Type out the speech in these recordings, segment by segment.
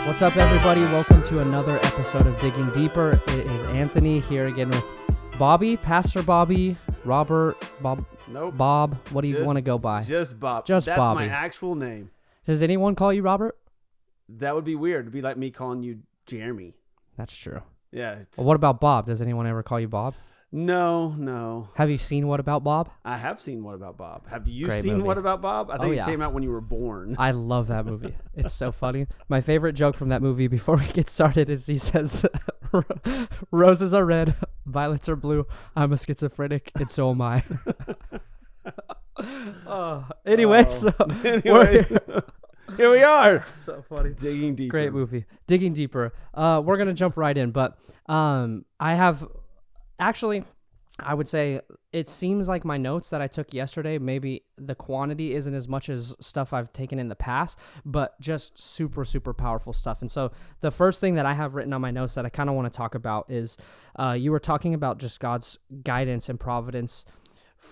What's up, everybody? Welcome to another episode of Digging Deeper. It is Anthony here again with Bobby, Pastor Bobby, Robert, Bob. Nope. Bob. What do you want to go by? Just Bob. Just That's Bobby. my actual name. Does anyone call you Robert? That would be weird. It'd be like me calling you Jeremy. That's true. Yeah. Well, what about Bob? Does anyone ever call you Bob? No. Have you seen What About Bob? I have seen What About Bob. Have you Great seen movie. What About Bob? I think yeah. it came out when you were born. I love that movie. It's so funny. My favorite joke from that movie before we get started is he says, roses are red, violets are blue. I'm a schizophrenic, and so am I. Anyway, Here we are. So funny. Digging deeper. Great movie. Digging deeper. We're going to jump right in, but I would say it seems like my notes that I took yesterday, maybe the quantity isn't as much as stuff I've taken in the past, but just super, super powerful stuff. And so the first thing that I have written on my notes that I kind of want to talk about is you were talking about just God's guidance and providence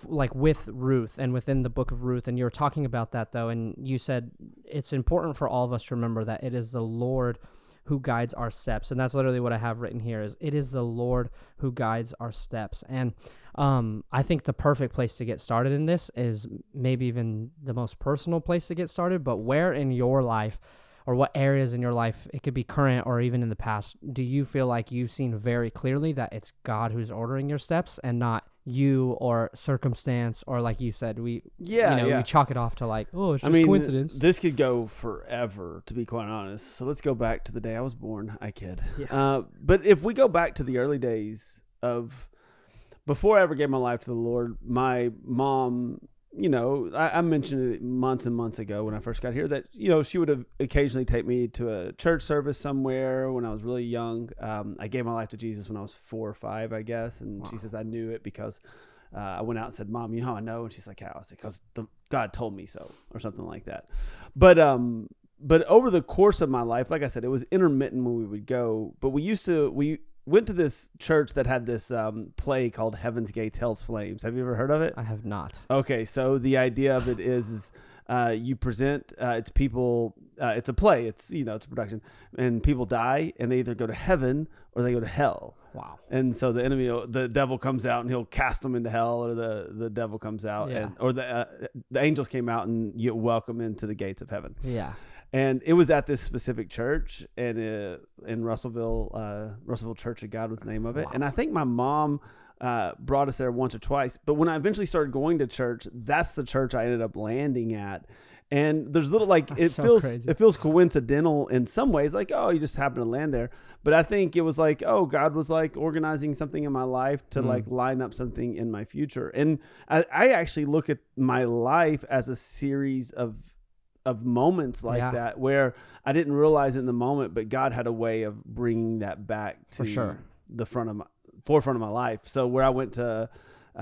like with Ruth and within the Book of Ruth, and you were talking about that though, and you said it's important for all of us to remember that it is the Lord who guides our steps, and that's literally what I have written here is it is the Lord who guides our steps. And I think the perfect place to get started in this is maybe even the most personal place to get started, but where in your life or what areas in your life, it could be current or even in the past, do you feel like you've seen very clearly that it's God who's ordering your steps and not you or circumstance, or like you said, we chalk it off to like, oh, it's just coincidence. This could go forever, to be quite honest. So let's go back to the day I was born. I kid. Yeah. But if we go back to the early days of before I ever gave my life to the Lord, my mom, I mentioned it months and months ago when I first got here that, she would have occasionally take me to a church service somewhere when I was really young. I gave my life to Jesus when I was 4 or 5, I guess. And wow. She says, I knew it because I went out and said, Mom, you know how I know? And she's like, how? I was like, because God told me so, or something like that. But over the course of my life, like I said, it was intermittent when we would go, but we went to this church that had this play called Heaven's Gates, Hell's Flames. Have you ever heard of it? I have not. Okay, so the idea of it is you present, it's people, it's a play, it's a production, and people die, and they either go to heaven or they go to hell. Wow. And so the devil comes out, and he'll cast them into hell, or the devil comes out, or the angels came out, and you welcome into the gates of heaven. Yeah. And it was at this specific church, and in Russellville Church of God was the name of it. Wow. And I think my mom brought us there once or twice. But when I eventually started going to church, that's the church I ended up landing at. And there's little it feels coincidental in some ways, like, oh, you just happen to land there. But I think it was like, oh, God was like organizing something in my life to like line up something in my future. And I actually look at my life as a series of moments like that where I didn't realize in the moment, but God had a way of bringing that back to the forefront of my life. So where I went to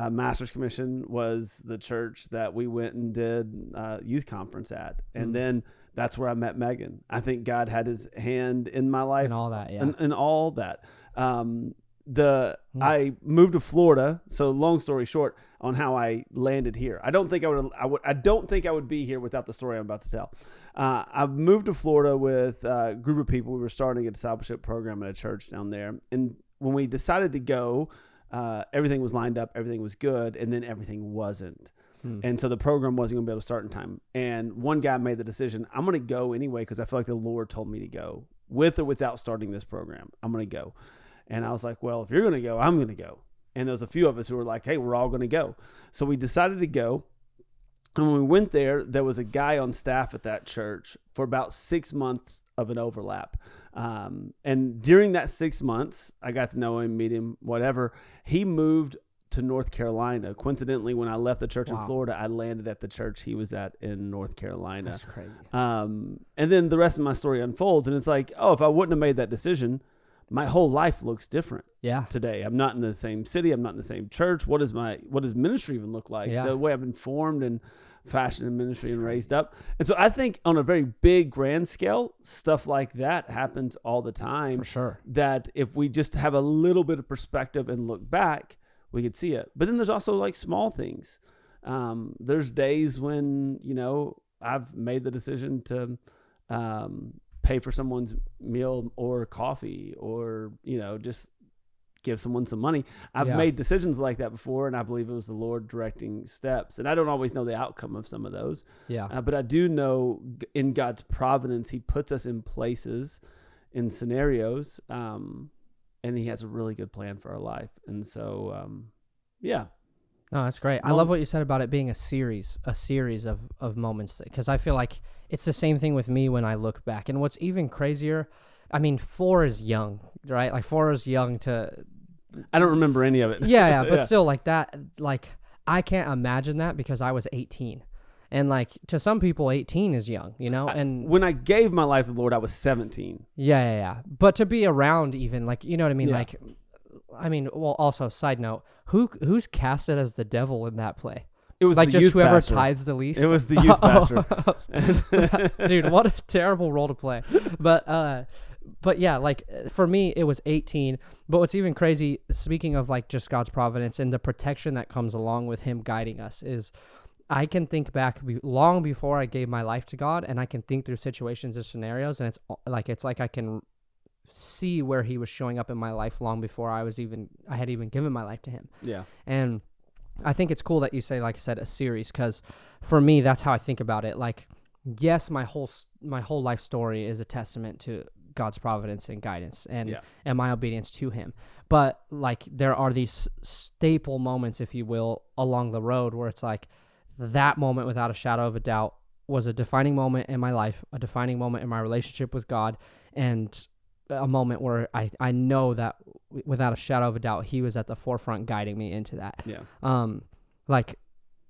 Master's Commission was the church that we went and did youth conference at. And then that's where I met Megan. I think God had his hand in my life and all that. Yeah. And all that. I moved to Florida. So long story short on how I landed here. I don't think I would be here without the story I'm about to tell. I moved to Florida with a group of people. We were starting a discipleship program at a church down there. And when we decided to go, everything was lined up, everything was good, and then everything wasn't. And so the program wasn't going to be able to start in time. And one guy made the decision, I'm going to go anyway because I feel like the Lord told me to go. With or without starting this program, I'm going to go. And I was like, well, if you're going to go, I'm going to go. And there was a few of us who were like, hey, we're all going to go. So we decided to go. And when we went there, there was a guy on staff at that church for about 6 months of an overlap. And during that 6 months, I got to know him, meet him, whatever. He moved to North Carolina. Coincidentally, when I left the church in Florida, I landed at the church he was at in North Carolina. That's crazy. And then the rest of my story unfolds. And it's like, oh, if I wouldn't have made that decision, my whole life looks different today. I'm not in the same city. I'm not in the same church. What does ministry even look like? The way I've been formed and fashioned in ministry and raised up. And so I think on a very big, grand scale, stuff like that happens all the time. For sure. That if we just have a little bit of perspective and look back, we could see it. But then there's also like small things. There's days when, I've made the decision to pay for someone's meal or coffee, or, just give someone some money. I've made decisions like that before, and I believe it was the Lord directing steps. And I don't always know the outcome of some of those. Yeah. But I do know in God's providence, he puts us in places, in scenarios, and he has a really good plan for our life. And so, yeah. No, that's great. I love what you said about it being a series of moments, because I feel like it's the same thing with me when I look back. And what's even crazier, 4 is young, right? Like 4 is young to... I don't remember any of it. Yeah, but still, like that, like I can't imagine that because I was 18. And like to some people, 18 is young, and when I gave my life to the Lord, I was 17. Yeah. But to be around even, like, you know what I mean? Yeah. Like, well, also side note, who's casted as the devil in that play? It was like the just youth whoever pastor. tithes the least. It was the youth pastor. Dude, what a terrible role to play. But yeah, like for me, it was 18. But what's even crazy, speaking of like just God's providence and the protection that comes along with him guiding us, is I can think back long before I gave my life to God, and I can think through situations and scenarios, and it's like I can see where he was showing up in my life long before I had even given my life to him. Yeah. And I think it's cool that you say, like I said, a series, because for me, that's how I think about it. Like, yes, my whole life story is a testament to God's providence and guidance and my obedience to him. But like, there are these staple moments, if you will, along the road where it's like that moment, without a shadow of a doubt, was a defining moment in my life, a defining moment in my relationship with God, and a moment where I know that without a shadow of a doubt, he was at the forefront guiding me into that. Yeah. Like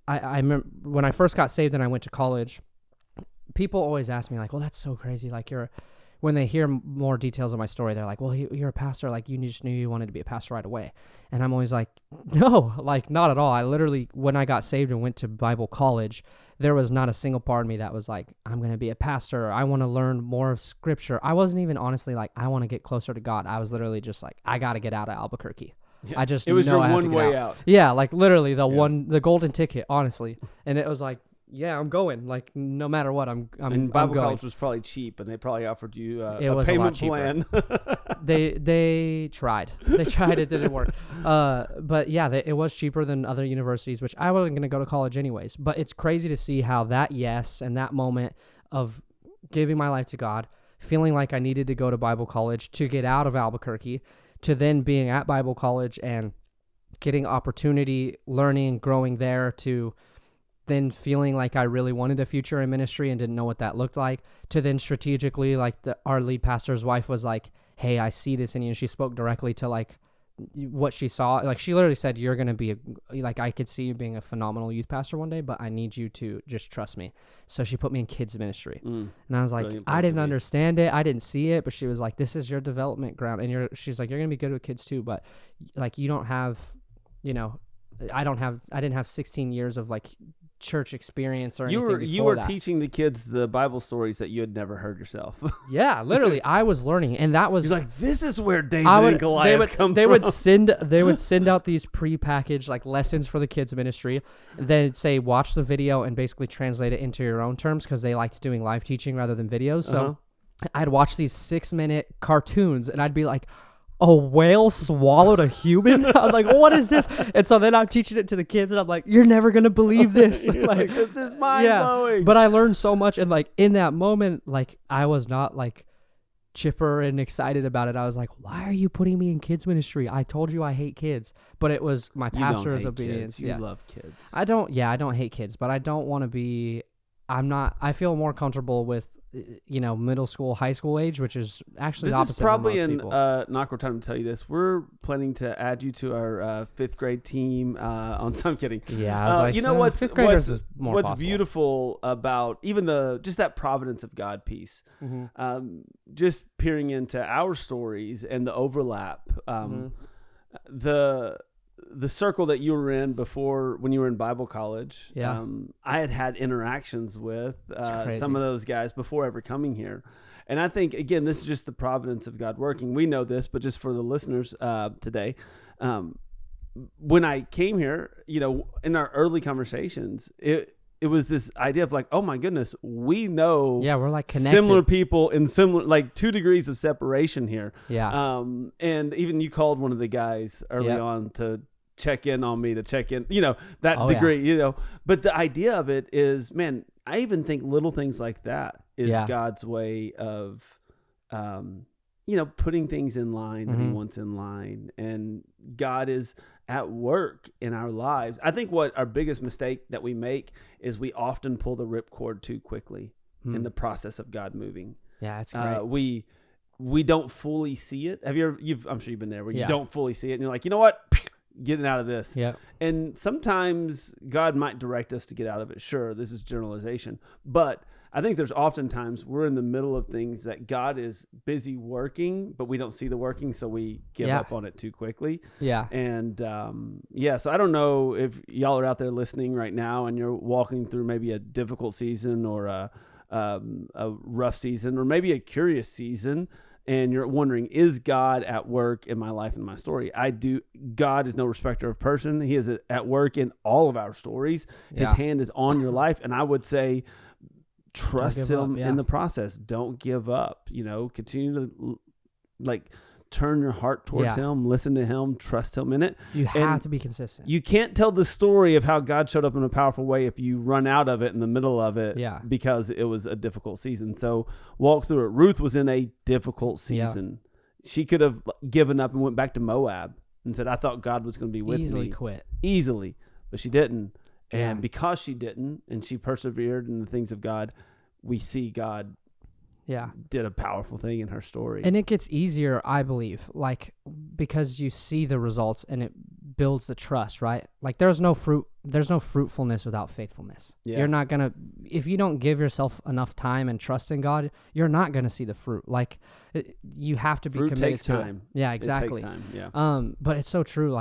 I remember when I first got saved and I went to college, people always ask me like, well, that's so crazy. Like when they hear more details of my story, they're like, well, you're a pastor. Like you just knew you wanted to be a pastor right away. And I'm always like, no, like not at all. I literally, when I got saved and went to Bible college, there was not a single part of me that was like, I'm going to be a pastor. I want to learn more of scripture. I wasn't even honestly like, I want to get closer to God. I was literally just like, I got to get out of Albuquerque. Yeah. I just it was know your I have one to get way out. out. Yeah, like literally the golden ticket, honestly. And it was like, yeah, I'm going. Like no matter what, I'm Bible going. college was probably cheap, and they probably offered you It a was payment a lot plan. They tried. It didn't work. But yeah, it was cheaper than other universities, which I wasn't going to go to college anyways. But it's crazy to see how that yes and that moment of giving my life to God, feeling like I needed to go to Bible college to get out of Albuquerque, to then being at Bible college and getting opportunity, learning, growing there, to then feeling like I really wanted a future in ministry and didn't know what that looked like, to then strategically, like our lead pastor's wife was like, hey, I see this in you. And she spoke directly to like what she saw. Like she literally said, you're going to be like, I could see you being a phenomenal youth pastor one day, but I need you to just trust me. So she put me in kids ministry. And I was like, I didn't understand it. I didn't see it, but she was like, this is your development ground. And she's like, you're going to be good with kids too, but like, you don't have, I didn't have 16 years of like church experience or anything. You were teaching the kids the Bible stories that you had never heard yourself. Yeah, literally, I was learning, and that was. He's like, this is where David and Goliath come from. They would send out these prepackaged like lessons for the kids ministry, and then say watch the video and basically translate it into your own terms because they liked doing live teaching rather than videos. So I'd watch these 6-minute cartoons, and I'd be like, a whale swallowed a human? I'm like, what is this? And so then I'm teaching it to the kids, and I'm like, you're never going to believe this. Like, this is mind-blowing. But I learned so much, and like in that moment, like I was not like chipper and excited about it. I was like, why are you putting me in kids ministry? I told you I hate kids. But it was my pastor's obedience. You love kids. I don't hate kids, but I don't want to be, I feel more comfortable with, middle school, high school age, which is actually the opposite. This is probably an awkward time to tell you this. We're planning to add you to our 5th grade team. I'm kidding. Yeah, I was like, you know what's 5th graders is more what's possible. Beautiful about even just that providence of God piece. Just peering into our stories and the overlap. The circle that you were in before when you were in Bible college, I had interactions with some of those guys before ever coming here. And I think, again, this is just the providence of God working. We know this, but just for the listeners today, when I came here, in our early conversations, it it was this idea of like, oh my goodness, we know Yeah, we're like connected. similar people in similar, like 2 degrees of separation here. Yeah. And even you called one of the guys early Yep. on to check in on me, to check in, that Oh, degree, but the idea of it is, man, I even think little things like that is Yeah. God's way of, putting things in line that he Mhm. wants in line. And God is at work in our lives. I think what our biggest mistake that we make is we often pull the ripcord too quickly in the process of God moving. Yeah, it's great. We don't fully see it. Have you ever, I'm sure you've been there where you Yeah. don't fully see it and you're like, you know what? Getting out of this. Yeah. And sometimes God might direct us to get out of it. Sure, this is generalization. But I think there's oftentimes we're in the middle of things that God is busy working, but we don't see the working, so we give Yeah. up on it too quickly. Yeah. And so I don't know if y'all are out there listening right now and you're walking through maybe a difficult season or a rough season or maybe a curious season, and you're wondering, is God at work in my life and my story? God is no respecter of person. He is at work in all of our stories. His Yeah. hand is on your life. And I would say, trust give him up, yeah. in the process. Don't give up, continue to turn your heart towards Yeah. him, listen to him, trust him in it. You have And to be consistent. You can't tell the story of how God showed up in a powerful way if you run out of it in the middle of it Yeah. because it was a difficult season. So walk through it. Ruth was in a difficult Yeah. season. She could have given up and went back to Moab and said, I thought God was going to be with Easily me. quit. Easily. But she didn't. Yeah. And because she didn't and she persevered in the things of God, we see God Yeah. did a powerful thing in her story. And it gets easier, I believe, because you see the results and it builds the trust, right? Like there's no fruitfulness without faithfulness. Yeah. You're not going to, if you don't give yourself enough time and trust in God, you're not going to see the fruit. You have to be Fruit committed takes to time. it. Yeah, It exactly. takes time. Yeah. But it's so true.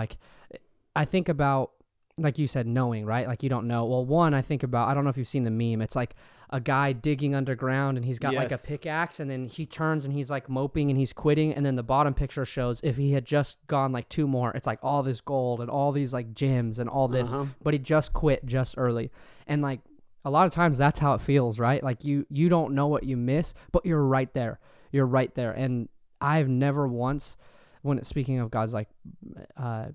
I think about, like you said, knowing, right? Like you don't know. Well, one, I think about, I don't know if you've seen the meme. It's like a guy digging underground and he's got like a Yes. pickaxe and then he turns and he's like moping and he's quitting. And then the bottom picture shows if he had just gone like 2 more, it's like all this gold and all these like gems and all this, but he just quit just early. And like a lot of times that's how it feels, right? Like you don't know what you miss, but you're right there. You're right there. And I've never once, speaking of God's like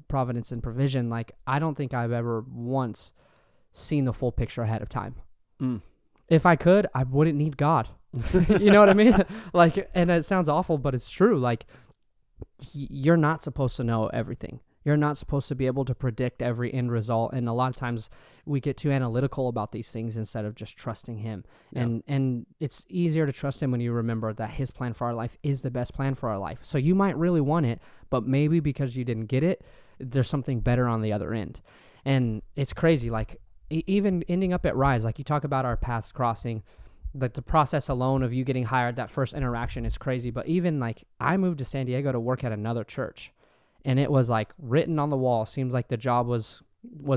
providence and provision, like I don't think I've ever once seen the full picture ahead of time. If I could, I wouldn't need God. You know what I mean? And it sounds awful, but it's true. Like you're not supposed to know everything. You're not supposed to be able to predict every end result. And a lot of times we get too analytical about these things instead of just trusting him. Yep. And it's easier to trust him when you remember that his plan for our life is the best plan for our life. So you might really want it, but maybe because you didn't get it, there's something better on the other end. And it's crazy. Like even ending up at Rise, like you talk about our paths crossing, like the process alone of you getting hired, that first interaction is crazy. But even like I moved to San Diego to work at another church. And it was like written on the wall. Seems like the job was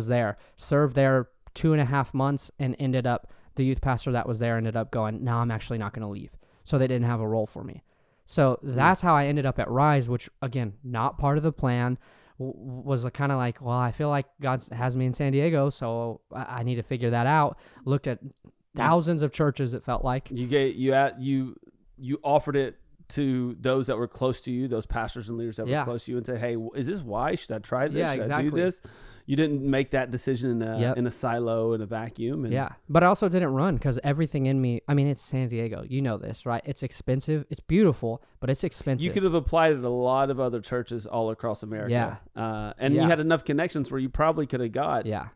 there. Served there 2.5 months and ended up, the youth pastor that was there ended up going, no, I'm actually not going to leave. So they didn't have a role for me. So that's how I ended up at Rise, which again, not part of the plan, was kind of like, well, I feel like God has me in San Diego, so I need to figure that out. Looked at thousands of churches, it felt like. You offered it to those that were close to you, those pastors and leaders that were close to you, and say, hey, is this wise? Should I try this? Yeah, Should exactly. I do this? You didn't make that decision in a silo, in a vacuum. And but I also didn't run because everything in me, I mean, it's San Diego. You know this, right? It's expensive. It's beautiful, but it's expensive. You could have applied at a lot of other churches all across America. And you had enough connections where you probably could have got. Yeah.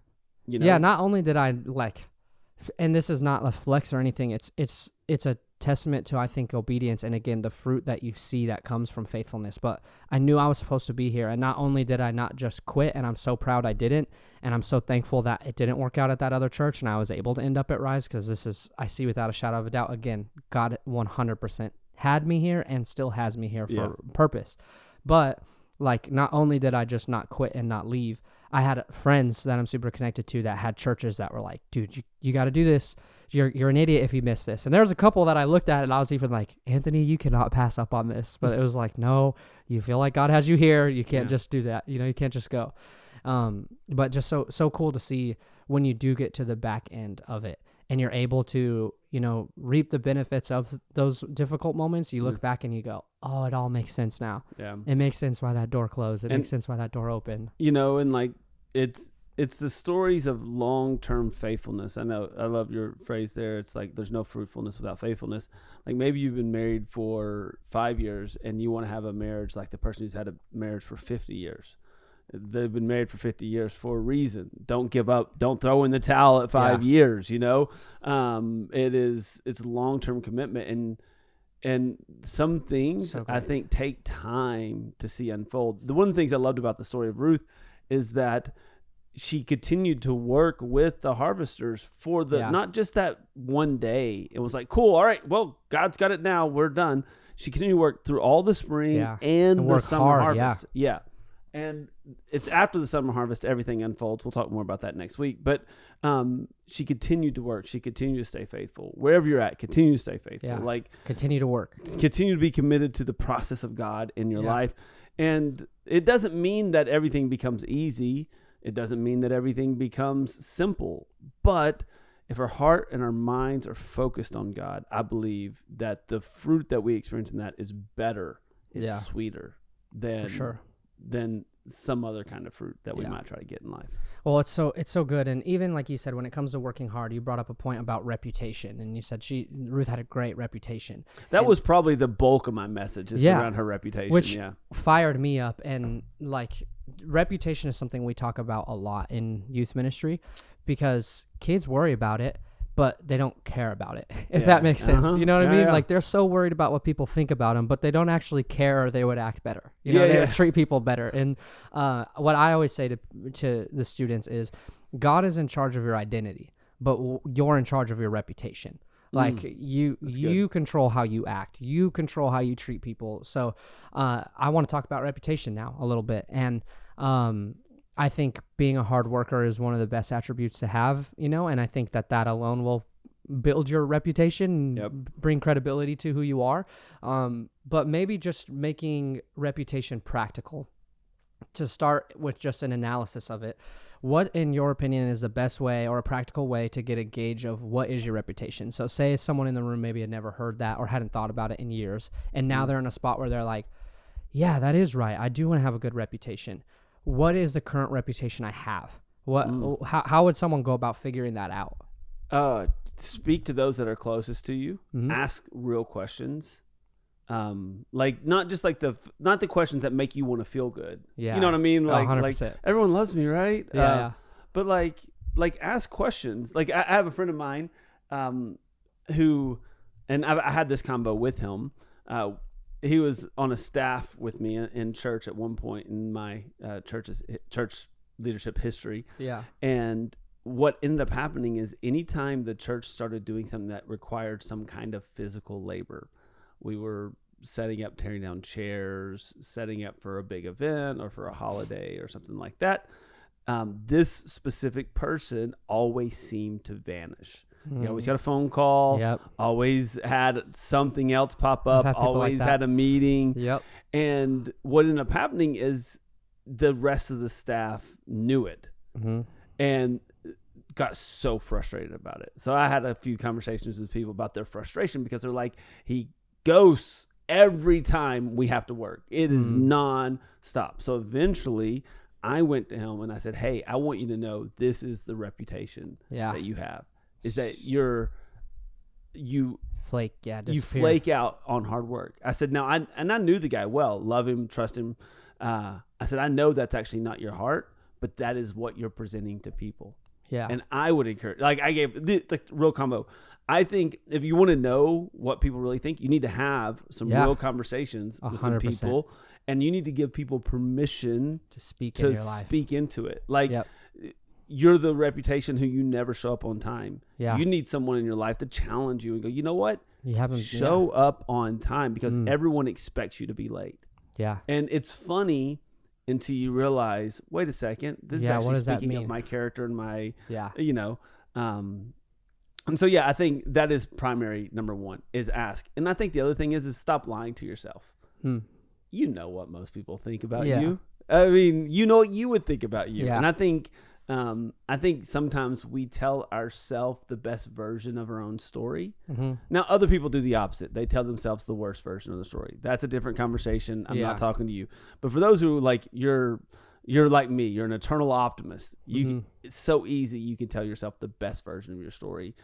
You know? Yeah, not only did I and this is not a flex or anything, it's a testament to, I think, obedience and again the fruit that you see that comes from faithfulness. But I knew I was supposed to be here, and not only did I not just quit, and I'm so proud I didn't, and I'm so thankful that it didn't work out at that other church and I was able to end up at Rise, because I see without a shadow of a doubt, again, God 100% had me here and still has me here for purpose. But like, not only did I just not quit and not leave, I had friends that I'm super connected to that had churches that were like, dude, you got to do this. You're an idiot if you miss this. And there was a couple that I looked at and I was even like, Anthony, you cannot pass up on this. But it was like, no, you feel like God has you here. You can't just do that. You can't just go. But just so cool to see when you do get to the back end of it and you're able to, reap the benefits of those difficult moments. You look back and you go, oh, it all makes sense now. Yeah. It makes sense why that door closed. It makes sense why that door opened. And like it's the stories of long-term faithfulness. I know, I love your phrase there. It's like there's no fruitfulness without faithfulness. Like maybe you've been married for 5 years and you want to have a marriage like the person who's had a marriage for 50 years. They've been married for 50 years for a reason. Don't give up. Don't throw in the towel at 5 years, it's long-term commitment. And some things I think take time to see unfold. One of the things I loved about the story of Ruth is that she continued to work with the harvesters for not just that one day. It was like, cool. All right. Well, God's got it now. We're done. She continued to work through all the spring and the summer harvest. Yeah. And it's after the summer harvest, everything unfolds. We'll talk more about that next week. But she continued to work. She continued to stay faithful. Wherever you're at, continue to stay faithful. Yeah. Like continue to work. Continue to be committed to the process of God in your life. And it doesn't mean that everything becomes easy. It doesn't mean that everything becomes simple. But if our heart and our minds are focused on God, I believe that the fruit that we experience in that is better. It's sweeter than some other kind of fruit that we might try to get in life. Well, it's so good. And even like you said, when it comes to working hard, you brought up a point about reputation, and you said Ruth had a great reputation. That was probably the bulk of my message is around her reputation. Which fired me up. And like reputation is something we talk about a lot in youth ministry because kids worry about it, but they don't care about it, if that makes sense. You know what I mean? Like they're so worried about what people think about them, but they don't actually care or they would act better. They would treat people better. And what I always say to the students is God is in charge of your identity, but you're in charge of your reputation. Like you control how you act. You control how you treat people. So I want to talk about reputation now a little bit. And I think being a hard worker is one of the best attributes to have, and I think that alone will build your reputation, bring credibility to who you are. But maybe just making reputation practical. To start with just an analysis of it, what in your opinion is the best way or a practical way to get a gauge of what is your reputation? So say someone in the room maybe had never heard that or hadn't thought about it in years, and now they're in a spot where they're like, yeah, that is right. I do want to have a good reputation. What is the current reputation I have? How would someone go about figuring that out? Speak to those that are closest to you. Ask real questions. Like not just like not the questions that make you want to feel good. Yeah. You know what I mean? Like, 100%. Like everyone loves me, right? Yeah. But like ask questions. Like I have a friend of mine, who, and I had this combo with him. He was on a staff with me in church at one point in my church leadership history. Yeah. And what ended up happening is anytime the church started doing something that required some kind of physical labor, we were tearing down chairs, setting up for a big event or for a holiday or something like that. This specific person always seemed to vanish. He always got a phone call, always had something else pop up, always had a meeting. And what ended up happening is the rest of the staff knew it and got so frustrated about it. So I had a few conversations with people about their frustration because they're like, he ghosts every time we have to work. It is non-stop. So eventually I went to him and I said, hey, I want you to know this is the reputation that you have. Is that you flake out on hard work. I said, now, I knew the guy well, love him, trust him. I said, I know that's actually not your heart, but that is what you're presenting to people. Yeah. And I would encourage, like I gave the real combo. I think if you want to know what people really think, you need to have some real conversations 100%. With some people, and you need to give people permission to speak into it. Like, you're the reputation who you never show up on time. Yeah. You need someone in your life to challenge you and go, you know what? You haven't show up on time because everyone expects you to be late. Yeah. And it's funny until you realize, wait a second, this is actually speaking of my character and my, and so, I think that is primary number one is ask. And I think the other thing is stop lying to yourself. You know what most people think about you. I mean, you know what you would think about you. Yeah. And I think sometimes we tell ourselves the best version of our own story. Mm-hmm. Now, other people do the opposite. They tell themselves the worst version of the story. That's a different conversation. I'm not talking to you. But for those who like you're like me. You're an eternal optimist. It's so easy. You can tell yourself the best version of your story.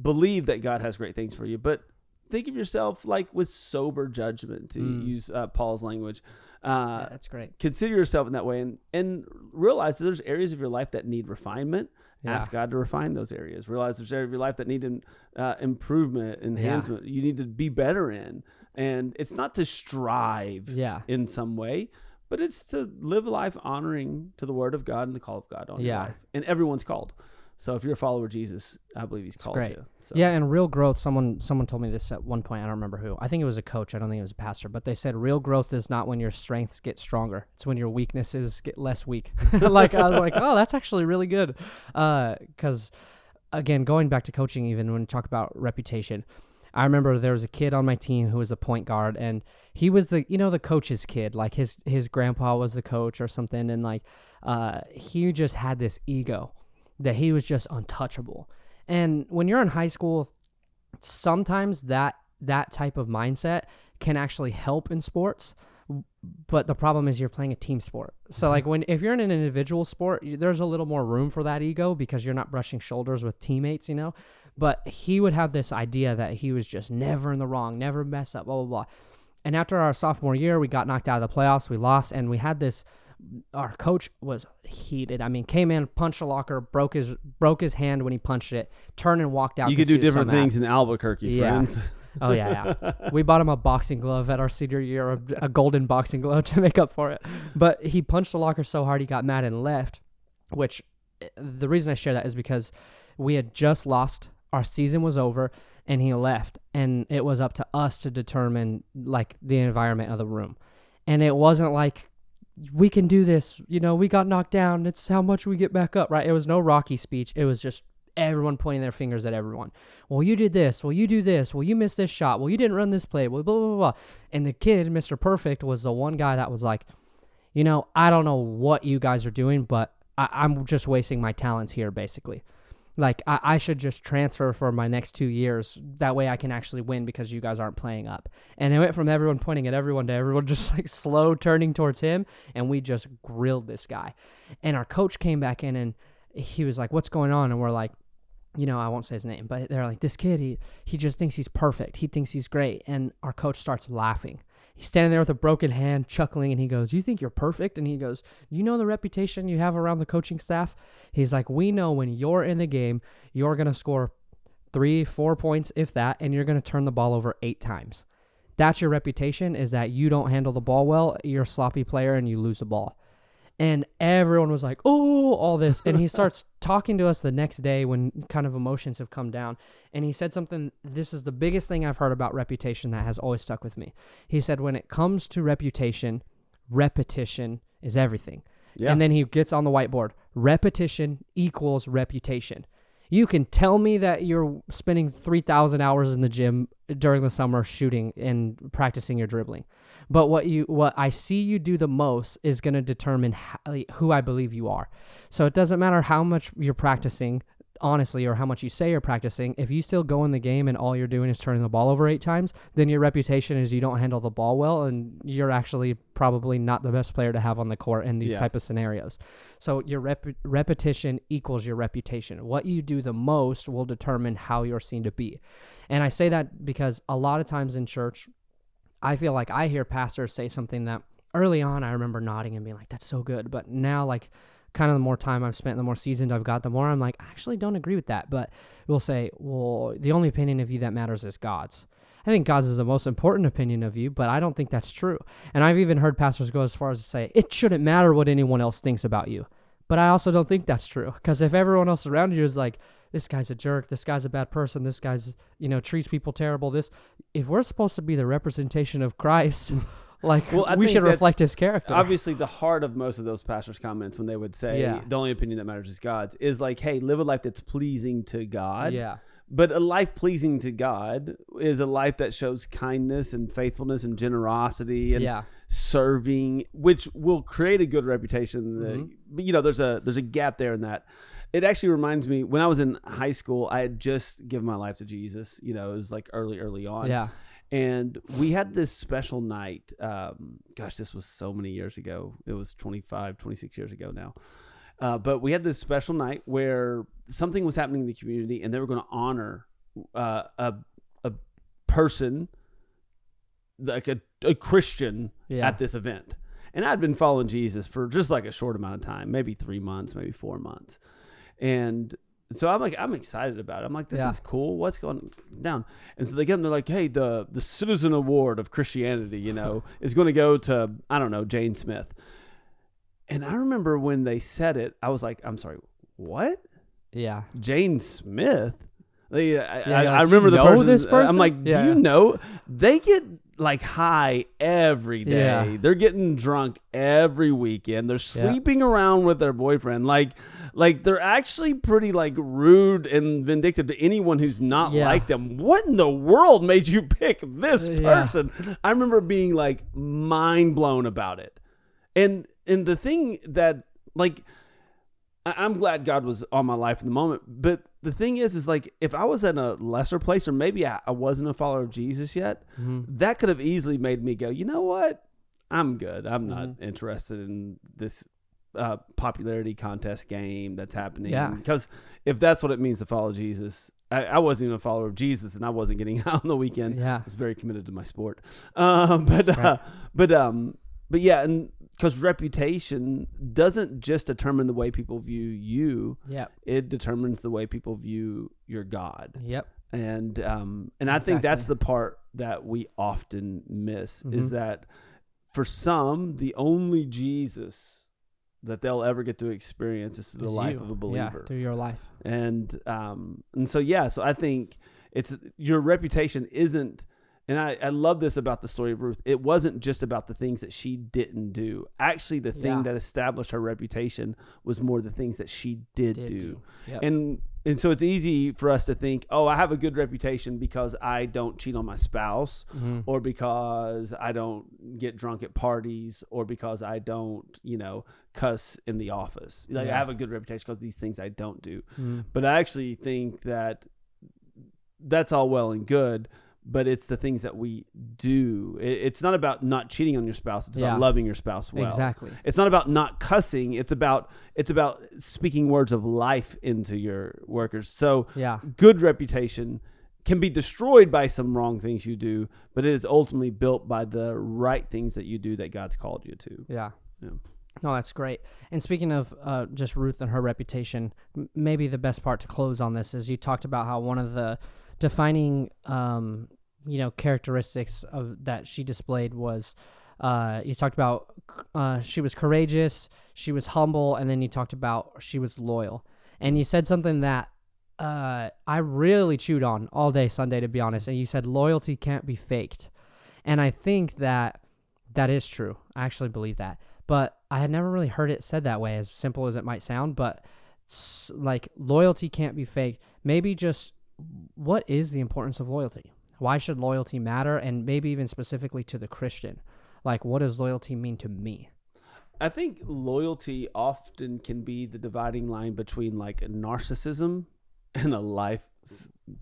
Believe that God has great things for you, but think of yourself like with sober judgment, to use Paul's language. Yeah, that's great. Consider yourself in that way, and realize that there's areas of your life that need refinement. Yeah. Ask God to refine those areas. Realize there's areas of your life that need improvement, enhancement. You need to be better in. And it's not to strive in some way, but it's to live a life honoring to the word of God and the call of God on your life. And everyone's called. So if you're a follower of Jesus, I believe he's called you. So. Yeah, and real growth, someone told me this at one point. I don't remember who. I think it was a coach. I don't think it was a pastor. But they said real growth is not when your strengths get stronger. It's when your weaknesses get less weak. Like, I was like, oh, that's actually really good. Because, again, going back to coaching, even when we talk about reputation, I remember there was a kid on my team who was a point guard, and he was the coach's kid. Like, his grandpa was the coach or something, and, like, he just had this ego that he was just untouchable. And when you're in high school, sometimes that type of mindset can actually help in sports, but the problem is you're playing a team sport. So like if you're in an individual sport, there's a little more room for that ego because you're not brushing shoulders with teammates, but he would have this idea that he was just never in the wrong, never mess up, blah, blah, blah. And after our sophomore year, we got knocked out of the playoffs, we lost, and we had this. Our coach was heated. I mean, came in, punched a locker, broke his hand when he punched it, turned and walked out. You could do different things in Albuquerque, friends. Oh, yeah. We bought him a boxing glove at our senior year, a golden boxing glove to make up for it. But he punched the locker so hard he got mad and left, which the reason I share that is because we had just lost. Our season was over, and he left. And it was up to us to determine, like, the environment of the room. And it wasn't like, we can do this, we got knocked down, it's how much we get back up, right? It was no Rocky speech. It was just everyone pointing their fingers at everyone. Well, you did this. Well, you do this. Well, you missed this shot. Well, you didn't run this play. Well, blah, blah, blah. And the kid, Mr. Perfect, was the one guy that was like, I don't know what you guys are doing, but I'm just wasting my talents here, basically. Like, I should just transfer for my next 2 years. That way I can actually win because you guys aren't playing up. And it went from everyone pointing at everyone to everyone just like slow turning towards him. And we just grilled this guy. And our coach came back in and he was like, what's going on? And we're like, I won't say his name, but they're like, this kid, he just thinks he's perfect. He thinks he's great. And our coach starts laughing. He's standing there with a broken hand, chuckling, and he goes, you think you're perfect? And he goes, you know the reputation you have around the coaching staff? He's like, we know when you're in the game, you're going to score 3-4 points, if that, and you're going to turn the ball over 8 times. That's your reputation, is that you don't handle the ball well, you're a sloppy player, and you lose the ball. And everyone was like, oh, all this. And he starts talking to us the next day when kind of emotions have come down. And he said something, this is the biggest thing I've heard about reputation that has always stuck with me. He said, when it comes to reputation, repetition is everything. Yeah. And then he gets on the whiteboard, repetition equals reputation. You can tell me that you're spending 3,000 hours in the gym during the summer shooting and practicing your dribbling. But what I see you do the most is going to determine who I believe you are. So it doesn't matter how much you're practicing, honestly, or how much you say you're practicing. If you still go in the game and all you're doing is turning the ball over 8 times, then your reputation is you don't handle the ball well, and you're actually probably not the best player to have on the court in these type of scenarios. So your repetition equals your reputation. What you do the most will determine how you're seen to be. And I say that because a lot of times in church, I feel like I hear pastors say something that early on I remember nodding and being like, that's so good. But now, like, kind of the more time I've spent, the more seasoned I've got, the more I'm like, I actually don't agree with that. But we'll say, well, the only opinion of you that matters is God's. I think God's is the most important opinion of you, but I don't think that's true. And I've even heard pastors go as far as to say, it shouldn't matter what anyone else thinks about you. But I also don't think that's true, because if everyone else around you is like, this guy's a jerk, this guy's a bad person, this guy's, treats people terrible, if we're supposed to be the representation of Christ, we should reflect his character. Obviously, the heart of most of those pastors' comments when they would say the only opinion that matters is God's is like, hey, live a life that's pleasing to God. Yeah. But a life pleasing to God is a life that shows kindness and faithfulness and generosity. And serving, which will create a good reputation. But there's a gap there in that. It actually reminds me, when I was in high school, I had just given my life to Jesus. It was like early on. Yeah. And we had this special night. This was so many years ago. It was 25, 26 years ago now. But we had this special night where something was happening in the community, and they were going to honor a person, like a Christian, at this event. And I'd been following Jesus for just like a short amount of time, maybe 3 months, maybe 4 months. And so I'm excited about it. I'm like, this is cool. What's going down? And so they get them, they're like, hey, the Citizen Award of Christianity, is going to go to, I don't know, Jane Smith. And I remember when they said it, I was like, I'm sorry, what? Yeah. Jane Smith? I remember the person. This person. I'm like, do you know? They get like high every day. Yeah. They're getting drunk every weekend. They're sleeping around with their boyfriend. Like they're actually pretty like rude and vindictive to anyone who's not like them. What in the world made you pick this person? I remember being like mind blown about it. And the thing that, like, I'm glad God was on my life in the moment, but the thing is like, if I was in a lesser place, or maybe I wasn't a follower of Jesus yet, that could have easily made me go, you know what? I'm good. I'm not interested in this popularity contest game that's happening. Yeah. Because if that's what it means to follow Jesus, I wasn't even a follower of Jesus, and I wasn't getting out on the weekend. Yeah. I was very committed to my sport. But yeah, and because reputation doesn't just determine the way people view you. Yep. It determines the way people view your God. Yep. And I think that's the part that we often miss, is that for some, the only Jesus that they'll ever get to experience is the life of a believer. Yeah, through your life. And so I think it's, your reputation isn't. And I love this about the story of Ruth. It wasn't just about the things that she didn't do. Actually, the thing that established her reputation was more the things that she did do. Yep. And so it's easy for us to think, oh, I have a good reputation because I don't cheat on my spouse, or because I don't get drunk at parties, or because I don't, cuss in the office. Like, I have a good reputation because of these things I don't do. But I actually think that that's all well and good, but it's the things that we do. It's not about not cheating on your spouse. It's about loving your spouse well. Exactly. It's not about not cussing. It's about speaking words of life into your workers. So good reputation can be destroyed by some wrong things you do, but it is ultimately built by the right things that you do that God's called you to. Yeah. No, that's great. And speaking of just Ruth and her reputation, maybe the best part to close on this is you talked about how one of the defining characteristics of that she displayed was you talked about she was courageous, she was humble, and then you talked about she was loyal. And you said something that I really chewed on all day Sunday, to be honest. And you said loyalty can't be faked. And I think that is true. I actually believe that. But I had never really heard it said that way, as simple as it might sound. But like, loyalty can't be faked. Maybe just, what is the importance of loyalty? Why should loyalty matter? And maybe even specifically to the Christian. Like, what does loyalty mean to me? I think loyalty often can be the dividing line between like narcissism and a life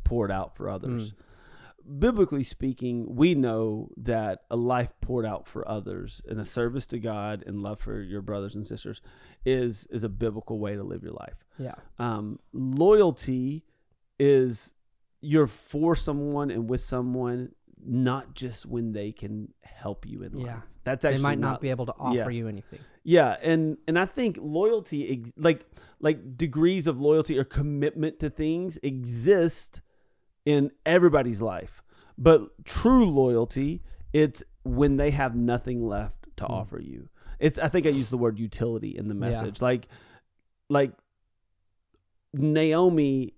poured out for others. Biblically speaking, we know that a life poured out for others and a service to God and love for your brothers and sisters is a biblical way to live your life. Yeah. Loyalty is you're for someone and with someone, not just when they can help you in life. Yeah. That's actually they might not be able to offer you anything. Yeah, and I think loyalty, like degrees of loyalty or commitment to things exist in everybody's life. But true loyalty, it's when they have nothing left to offer you. I think I used the word utility in the message. Yeah. Like Naomi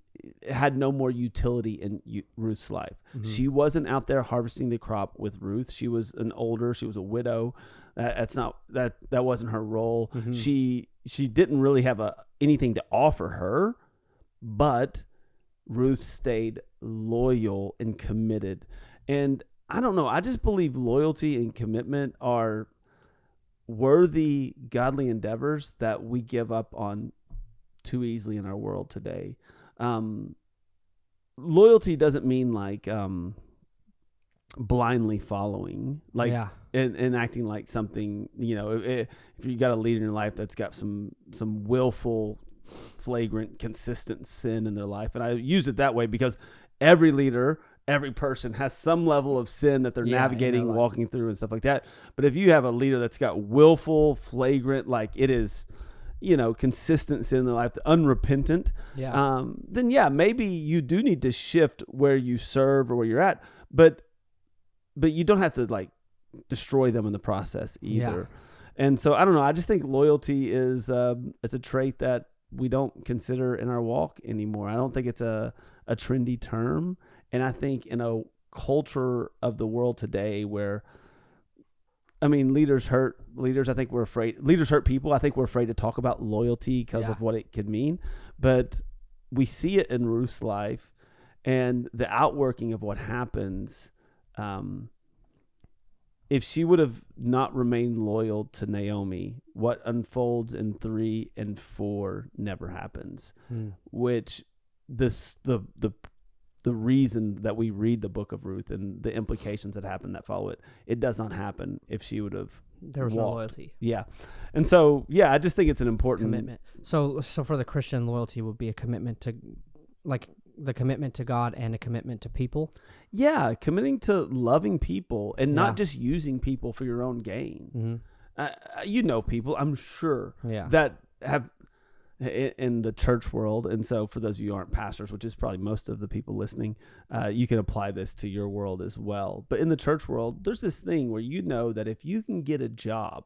had no more utility in Ruth's life. She wasn't out there harvesting the crop with Ruth. She was she was a widow. That wasn't her role. She didn't really have anything to offer her, but Ruth stayed loyal and committed. And I don't know, I just believe loyalty and commitment are worthy, godly endeavors that we give up on too easily in our world today. Loyalty doesn't mean like blindly following, like and acting like something. If you got a leader in your life that's got some willful, flagrant, consistent sin in their life, and I use it that way because every leader, every person has some level of sin that they're navigating, walking through, and stuff like that. But if you have a leader that's got willful, flagrant, like it is, consistent sin in their life, unrepentant, then maybe you do need to shift where you serve or where you're at, but you don't have to like destroy them in the process either. And so I don't know. I just think loyalty is it's a trait that we don't consider in our walk anymore. I don't think it's a trendy term. And I think in a culture of the world today where, leaders hurt leaders. I think we're afraid. Leaders hurt people. I think we're afraid to talk about loyalty because of what it could mean. But we see it in Ruth's life and the outworking of what happens. If she would have not remained loyal to Naomi, what unfolds in 3 and 4 never happens, which the reason that we read the Book of Ruth and the implications that happen that follow it does not happen if she would have there was walked. no loyalty. Yeah. And so, I just think it's an important commitment. So for the Christian, loyalty would be a commitment to, like, the commitment to God and a commitment to people. Yeah, committing to loving people and not just using people for your own gain. People, I'm sure, that have in the church world. And so for those of you who aren't pastors, which is probably most of the people listening, you can apply this to your world as well. But in the church world, there's this thing where that if you can get a job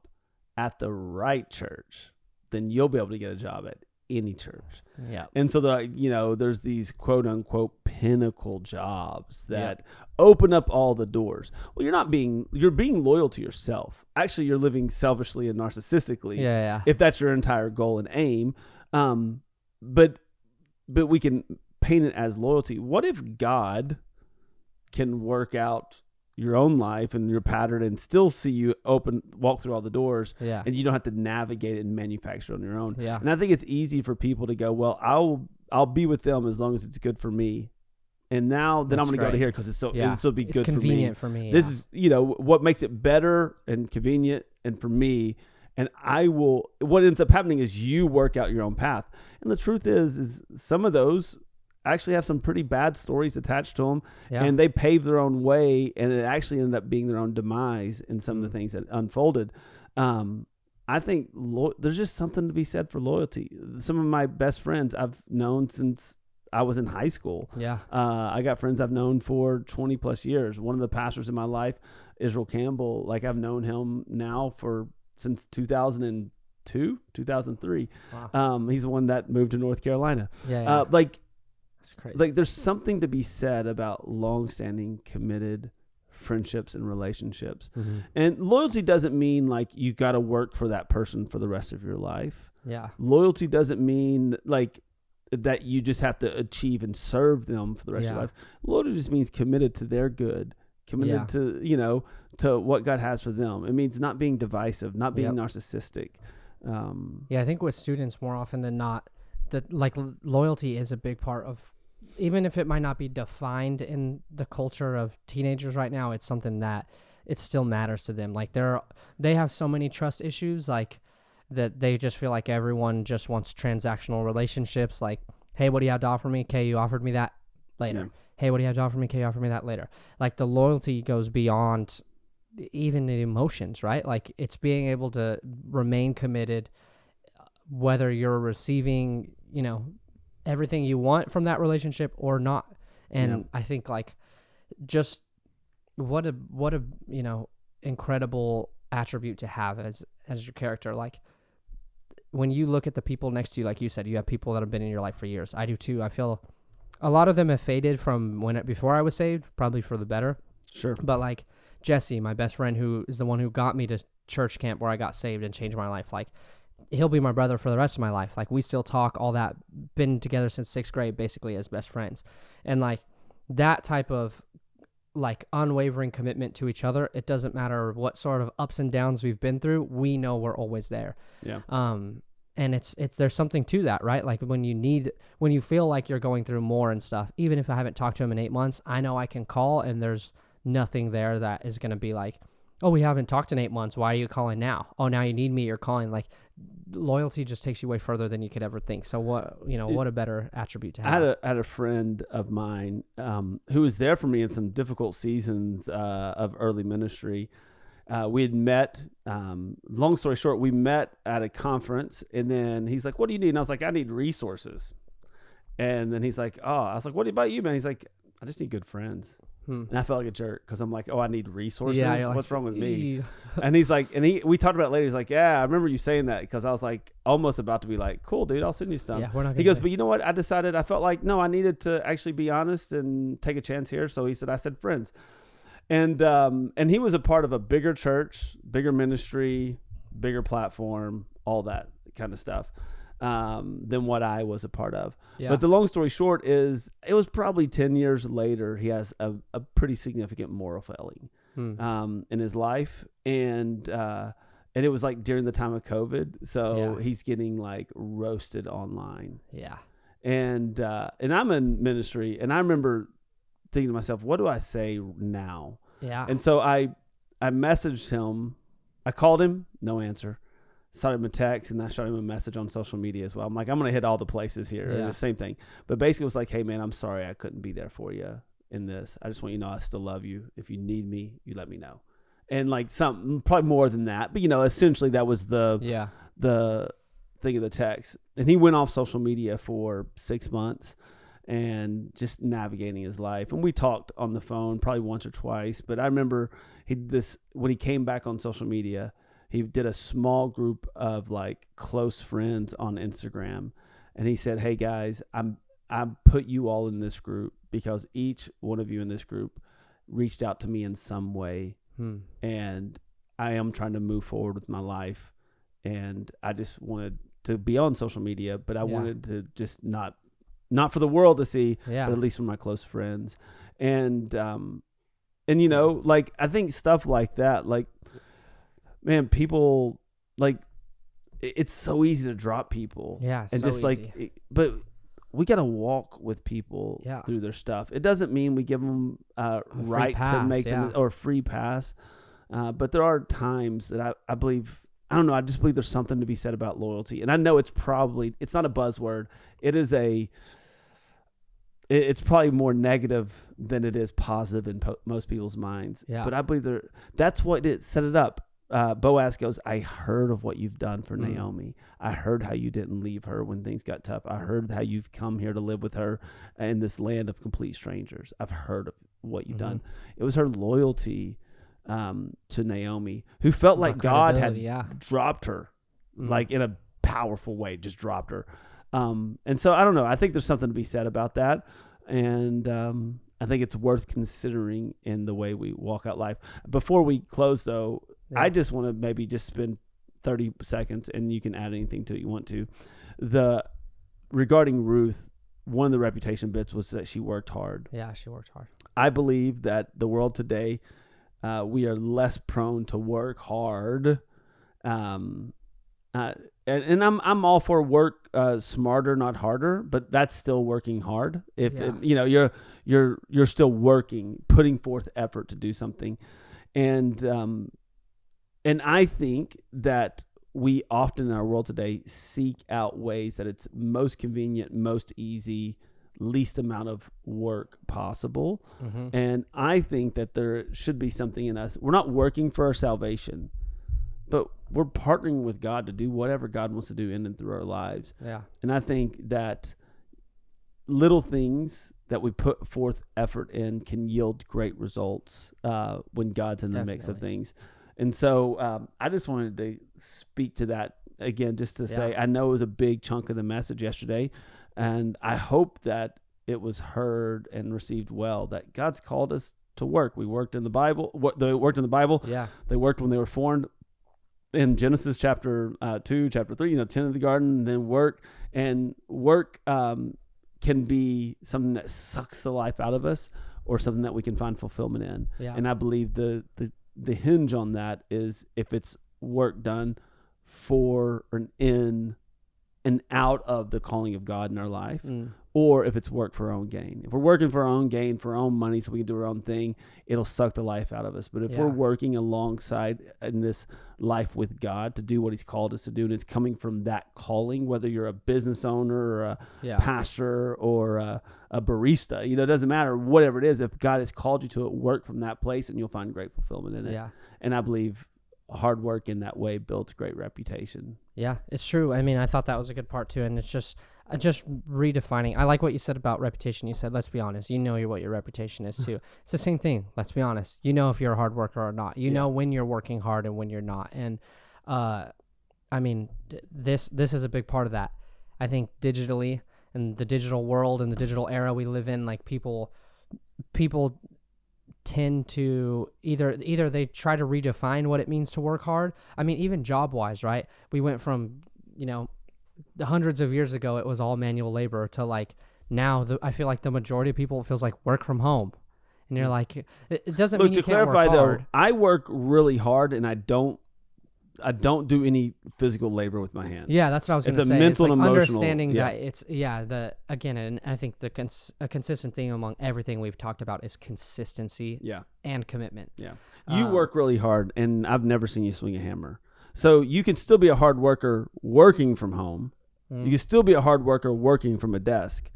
at the right church, then you'll be able to get a job at any church. Yeah. And so there's these quote unquote pinnacle jobs that open up all the doors. Well, you're being loyal to yourself. Actually, you're living selfishly and narcissistically. If that's your entire goal and aim. But we can paint it as loyalty. What if God can work out your own life and your pattern and still see you walk through all the doors, and you don't have to navigate it and manufacture it on your own? And I think it's easy for people to go, well, I'll be with them as long as it's good for me. And then I'm going to go to here because it'll be good for me. It's convenient for me. This is, what makes it better and convenient and for me. And what ends up happening is you work out your own path. And the truth is some of those actually have some pretty bad stories attached to them, and they pave their own way, and it actually ended up being their own demise in some of the things that unfolded. I think there's just something to be said for loyalty. Some of my best friends I've known since I was in high school. I got friends I've known for 20 plus years. One of the pastors in my life, Israel Campbell, like I've known him now since 2002, 2003. Wow. He's the one that moved to North Carolina. That's crazy. Like there's something to be said about long-standing, committed friendships and relationships. And loyalty doesn't mean like you got to work for that person for the rest of your life. Loyalty doesn't mean like that you just have to achieve and serve them for the rest of your life. Loyalty just means committed to their good, committed to, to what God has for them. It means not being divisive, not being narcissistic. I think with students more often than not, that like loyalty is a big part of, even if it might not be defined in the culture of teenagers right now, it's something that it still matters to them. Like they have so many trust issues, like that they just feel like everyone just wants transactional relationships. Like, hey, what do you have to offer me? Okay, you offered me that later. Hey, what do you have to offer me? Okay, you offer me that later. Like the loyalty goes beyond even the emotions, right? Like it's being able to remain committed, whether you're receiving, everything you want from that relationship or not. And I think like just what a incredible attribute to have as your character. Like when you look at the people next to you, like you said, you have people that have been in your life for years. I do too. I feel a lot of them have faded from before I was saved, probably for the better. Sure. But like Jesse, my best friend, who is the one who got me to church camp where I got saved and changed my life, like he'll be my brother for the rest of my life. Like we still talk, all that, been together since 6th grade, basically as best friends. And like that type of like unwavering commitment to each other. It doesn't matter what sort of ups and downs we've been through. We know we're always there. Yeah. And it's there's something to that, right? Like when you feel like you're going through more and stuff, even if I haven't talked to him in 8 months, I know I can call and there's nothing there that is going to be like, oh, we haven't talked in 8 months. Why are you calling now? Oh, now you need me. You're calling. Like loyalty just takes you way further than you could ever think. So what a better attribute to have. I had a friend of mine who was there for me in some difficult seasons of early ministry. We had met, long story short, we met at a conference, and then he's like, what do you need? And I was like, I need resources. And then he's like, oh, I was like, what about you, man? He's like, I just need good friends. And I felt like a jerk because I'm like, oh, I need resources. Yeah, what's like, wrong with me? And he's like, we talked about it later. He's like, yeah, I remember you saying that, because I was like almost about to be like, cool, dude, I'll send you some. Yeah, we're not he goes, but you know what? I decided, I felt like, no, I needed to actually be honest and take a chance here. So he said, I said friends. And he was a part of a bigger church, bigger ministry, bigger platform, all that kind of stuff, than what I was a part of. Yeah. But the long story short is, it was probably 10 years later, he has a pretty significant moral failing in his life. And it was like during the time of COVID. So he's getting like roasted online. Yeah. And I'm in ministry, and I remember thinking to myself, what do I say now? Yeah. And so I messaged him. I called him, no answer. Shot him a text, and I shot him a message on social media as well. I'm like, I'm going to hit all the places here. Yeah. The same thing. But basically it was like, hey man, I'm sorry I couldn't be there for you in this. I just want you to know I still love you. If you need me, you let me know. And like something, probably more than that. But essentially that was the thing of the text. And he went off social media for 6 months and just navigating his life. And we talked on the phone probably once or twice. But I remember when he came back on social media, he did a small group of like close friends on Instagram. And he said, hey guys, I put you all in this group because each one of you in this group reached out to me in some way. And I am trying to move forward with my life. And I just wanted to be on social media, but I wanted to just not for the world to see, but at least for my close friends. And like, I think stuff like that, like, man, people, like, it's so easy to drop people. Yeah. And so just easy. like, but we got to walk with people through their stuff. It doesn't mean we give them right pass, to make them, or free pass. But there are times that I believe, I don't know, I just believe there's something to be said about loyalty. And I know it's not a buzzword. It's probably more negative than it is positive in most people's minds. Yeah. But I believe that's what it set it up. Boaz goes, I heard of what you've done for Naomi. I heard how you didn't leave her when things got tough. I heard how you've come here to live with her in this land of complete strangers. I've heard of what you've done. It was her loyalty to Naomi, who felt like God had dropped her, like in a powerful way, just dropped her. And so I don't know. I think there's something to be said about that. And I think it's worth considering in the way we walk out life. Before we close, though, I just want to maybe just spend 30 seconds, and you can add anything to it you want to. Regarding Ruth, one of the reputation bits was that she worked hard. Yeah, she worked hard. I believe that the world today, we are less prone to work hard. And I'm all for work smarter, not harder, but that's still working hard. If you're still working, putting forth effort to do something, and I think that we often in our world today seek out ways that it's most convenient, most easy, least amount of work possible. And I think that there should be something in us. We're not working for our salvation, but we're partnering with God to do whatever God wants to do in and through our lives. Yeah. And I think that little things that we put forth effort in can yield great results when God's in the mix of things. And so I just wanted to speak to that again, just to say, I know it was a big chunk of the message yesterday, and I hope that it was heard and received well, that God's called us to work. We worked in the Bible. They worked in the Bible. Yeah. They worked when they were formed. In Genesis chapter 2, chapter 3, tend the garden, and then work. And work can be something that sucks the life out of us, or something that we can find fulfillment in. Yeah. And I believe the hinge on that is if it's work done for and in and out of the calling of God in our life, or if it's work for our own gain. If we're working for our own gain, for our own money, so we can do our own thing, it'll suck the life out of us. But if we're working alongside in this life with God to do what he's called us to do, and it's coming from that calling, whether you're a business owner or a pastor or a barista, it doesn't matter, whatever it is, if God has called you to it, work from that place and you'll find great fulfillment in it. Yeah. And I believe hard work in that way builds great reputation. Yeah, it's true. I mean, I thought that was a good part too, and it's just redefining. I like what you said about reputation. You said, let's be honest, what your reputation is too. It's the same thing. Let's be honest. If you're a hard worker or not. You know when you're working hard and when you're not. And I mean, this is a big part of that. I think digitally, in the digital world and the digital era we live in, like people tend to either they try to redefine what it means to work hard. I mean, even job wise, right? We went from, the hundreds of years ago, it was all manual labor to like now I feel like the majority of people, it feels like work from home. And you're like, it doesn't mean you can't work hard. To clarify though, I work really hard and I don't do any physical labor with my hands. Yeah, that's what I was going to say. It's a mental and emotional. Understanding that it's, and I think a consistent theme among everything we've talked about is consistency and commitment. Yeah. You work really hard, and I've never seen you swing a hammer. So you can still be a hard worker working from home. You can still be a hard worker working from a desk.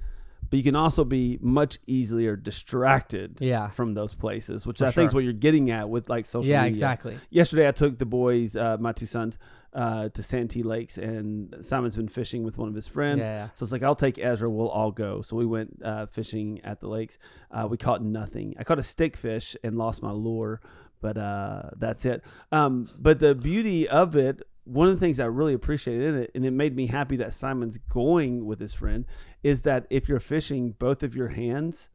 But you can also be much easier distracted from those places, which I think is what you're getting at with like social media. Yeah, exactly. Yesterday, I took the boys, my two sons, to Santee Lakes, and Simon's been fishing with one of his friends. So it's like, I'll take Ezra, we'll all go. So we went fishing at the lakes. We caught nothing. I caught a stick fish and lost my lure, but that's it. But the beauty of it, one of the things I really appreciated in it, and it made me happy that Simon's going with his friend, is that if you're fishing, both of your hands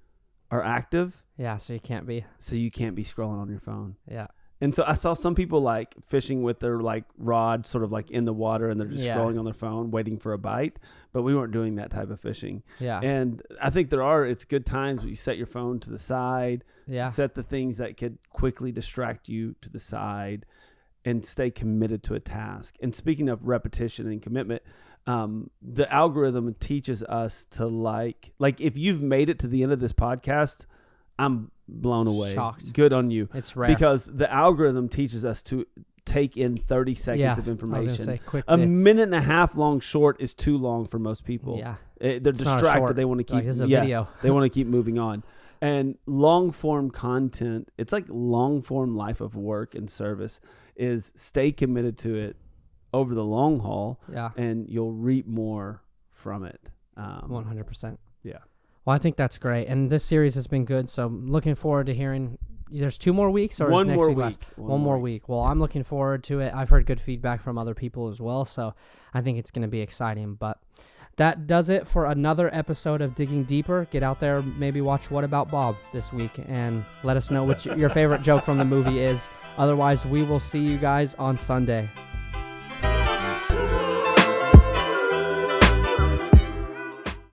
are active. Yeah, so you can't be scrolling on your phone. Yeah. And so I saw some people like fishing with their like rod sort of like in the water, and they're just scrolling on their phone waiting for a bite, but we weren't doing that type of fishing. Yeah. And I think it's good times where you set your phone to the side, set the things that could quickly distract you to the side, and stay committed to a task. And speaking of repetition and commitment, the algorithm teaches us to like if you've made it to the end of this podcast, I'm blown away. Shocked. Good on you. It's rare. Because the algorithm teaches us to take in 30 seconds of information. I was gonna say, quick a bits. minute and a half long short is too long for most people. Yeah. They're distracted. They want to keep like, this is a video. They want to keep moving on. And long form content, it's like long form life of work and service, is stay committed to it over the long haul, and you'll reap more from it. 100%. Yeah. Well, I think that's great, and this series has been good. So I'm looking forward to hearing. There's 2 more weeks, or one is next more week? week. One more week. Well, I'm looking forward to it. I've heard good feedback from other people as well, so I think it's going to be exciting. But that does it for another episode of Digging Deeper. Get out there, maybe watch What About Bob this week, and let us know what your favorite joke from the movie is. Otherwise, we will see you guys on Sunday.